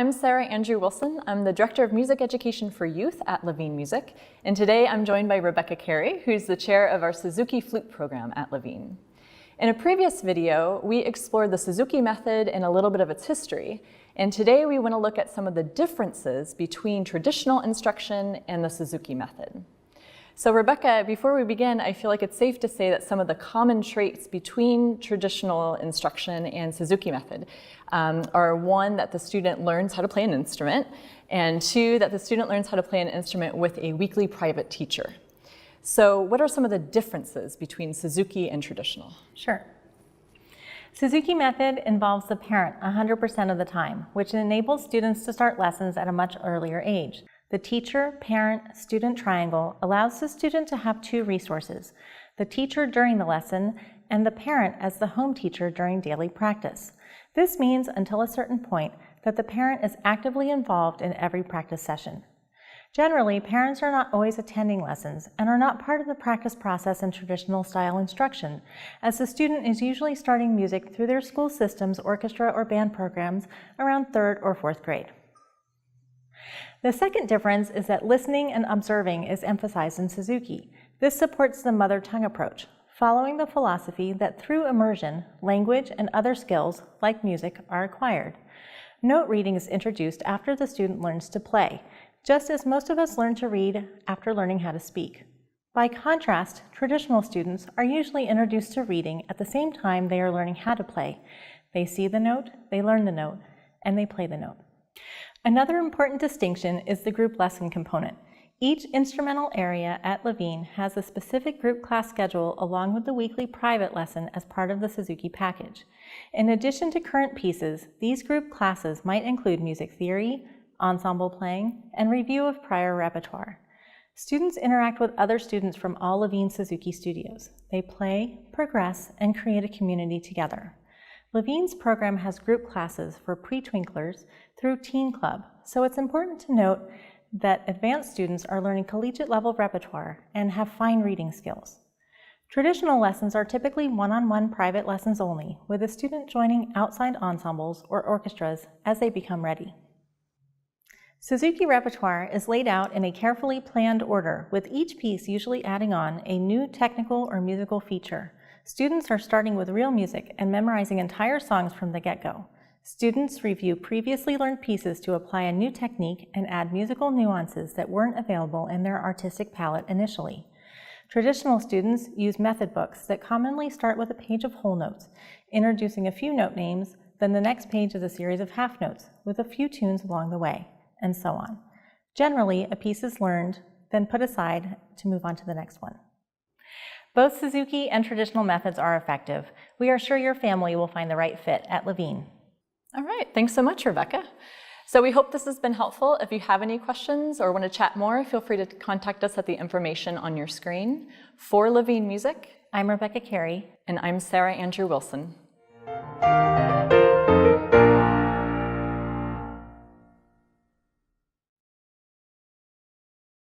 I'm Sarah Andrew Wilson. I'm the Director of Music Education for Youth at Levine Music, and today I'm joined by Rebecca Carey, who's the chair of our Suzuki Flute program at Levine. In a previous video, we explored the Suzuki method and a little bit of its history, and today we want to look at some of the differences between traditional instruction and the Suzuki method. So Rebecca, before we begin, I feel like it's safe to say that some of the common traits between traditional instruction and Suzuki method are one, that the student learns how to play an instrument, and two, that the student learns how to play an instrument with a weekly private teacher. So what are some of the differences between Suzuki and traditional? Sure. Suzuki method involves the parent 100% of the time, which enables students to start lessons at a much earlier age. The teacher-parent-student triangle allows the student to have two resources, the teacher during the lesson and the parent as the home teacher during daily practice. This means, until a certain point, that the parent is actively involved in every practice session. Generally, parents are not always attending lessons and are not part of the practice process in traditional style instruction, as the student is usually starting music through their school system's orchestra or band programs around 3rd or 4th grade. The second difference is that listening and observing is emphasized in Suzuki. This supports the mother tongue approach, following the philosophy that through immersion, language and other skills, like music, are acquired. Note reading is introduced after the student learns to play, just as most of us learn to read after learning how to speak. By contrast, traditional students are usually introduced to reading at the same time they are learning how to play. They see the note, they learn the note, and they play the note. Another important distinction is the group lesson component. Each instrumental area at Levine has a specific group class schedule along with the weekly private lesson as part of the Suzuki package. In addition to current pieces, these group classes might include music theory, ensemble playing, and review of prior repertoire. Students interact with other students from all Levine Suzuki studios. They play, progress, and create a community together. Levine's program has group classes for pre-twinklers through Teen Club, so it's important to note that advanced students are learning collegiate-level repertoire and have fine reading skills. Traditional lessons are typically one-on-one private lessons only, with a student joining outside ensembles or orchestras as they become ready. Suzuki repertoire is laid out in a carefully planned order, with each piece usually adding on a new technical or musical feature. Students are starting with real music and memorizing entire songs from the get-go. Students review previously learned pieces to apply a new technique and add musical nuances that weren't available in their artistic palette initially. Traditional students use method books that commonly start with a page of whole notes, introducing a few note names, then the next page is a series of half notes with a few tunes along the way, and so on. Generally, a piece is learned, then put aside to move on to the next one. Both Suzuki and traditional methods are effective. We are sure your family will find the right fit at Levine. All right, thanks so much, Rebecca. So we hope this has been helpful. If you have any questions or want to chat more, feel free to contact us at the information on your screen. For Levine Music, I'm Rebecca Carey. And I'm Sarah Andrew Wilson.